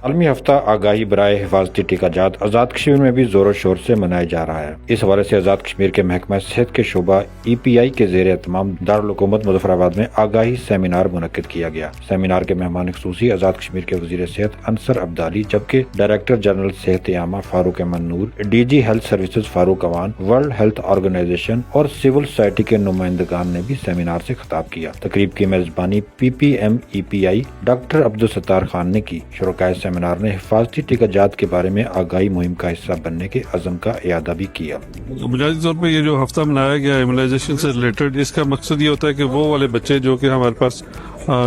عالمی ہفتہ آگاہی برائے حفاظتی ٹیکہ جات آزاد کشمیر میں بھی زور و شور سے منایا جا رہا ہے۔ اس حوالے سے آزاد کشمیر کے محکمہ صحت کے شعبہ EPI کے زیر اہتمام دارالحکومت مظفر آباد میں آگاہی سیمینار منعقد کیا گیا۔ سیمینار کے مہمان خصوصی آزاد کشمیر کے وزیر صحت انصر عبدالی، جبکہ ڈائریکٹر جنرل صحت عامہ فاروق احمد نور، DG ہیلتھ سروسز فاروق اوان، ورلڈ ہیلتھ آرگنائزیشن اور سول سوسائٹی کے نمائندگان نے بھی سیمینار سے خطاب کیا۔ تقریب کی میزبانی PPM EPI doctor Abdul Sattar Khan نے کی۔ شرکائے سیمینار نے حفاظتی ٹیکہ جات کے بارے میں آگاہی مہم کا حصہ بننے کے عزم کا اعادہ بھی کیا۔ بنیادی طور پہ یہ جو ہفتہ منایا گیا ایمونائزیشن سے ریلیٹڈ، اس کا مقصد یہ ہوتا ہے کہ وہ والے بچے جو کہ ہمارے پاس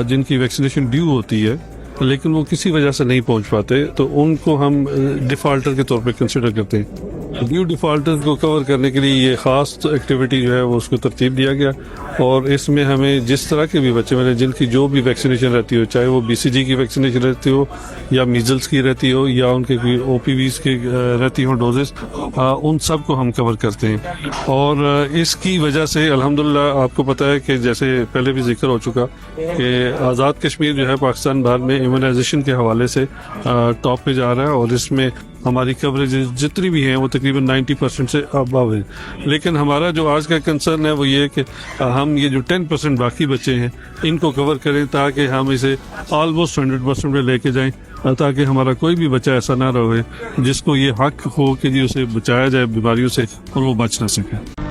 جن کی ویکسینیشن ڈیو ہوتی ہے لیکن وہ کسی وجہ سے نہیں پہنچ پاتے، تو ان کو ہم ڈیفالٹر کے طور پہ کنسیڈر کرتے ہیں۔ ڈیو ڈیفالٹر کو کور کرنے کے لیے یہ خاص ایکٹیویٹی جو ہے وہ اس کو ترتیب دیا گیا، اور اس میں ہمیں جس طرح کے بھی بچے میں جن کی جو بھی ویکسینیشن رہتی ہو، چاہے وہ BCG کی ویکسینیشن رہتی ہو یا میزلس کی رہتی ہو یا ان کے OPVs کی رہتی ہوں ڈوزز، ان سب کو ہم کور کرتے ہیں۔ اور اس کی وجہ سے الحمدللہ آپ کو پتہ ہے کہ جیسے پہلے بھی ذکر ہو چکا کہ آزاد کشمیر جو ہے پاکستان بھر میں ایمونائزیشن کے حوالے سے ٹاپ پہ جا رہا ہے، اور اس میں ہماری کوریج جتنی بھی ہیں وہ تقریباً 90% سے ابو ہے۔ لیکن ہمارا جو آج کا کنسرن ہے وہ یہ ہے کہ ہم یہ جو 10% باقی بچے ہیں ان کو کور کریں، تاکہ ہم اسے آلموسٹ 100% میں لے کے جائیں، تاکہ ہمارا کوئی بھی بچہ ایسا نہ رہے جس کو یہ حق ہو کہ جی اسے بچایا جائے بیماریوں سے اور وہ بچ نہ سکے۔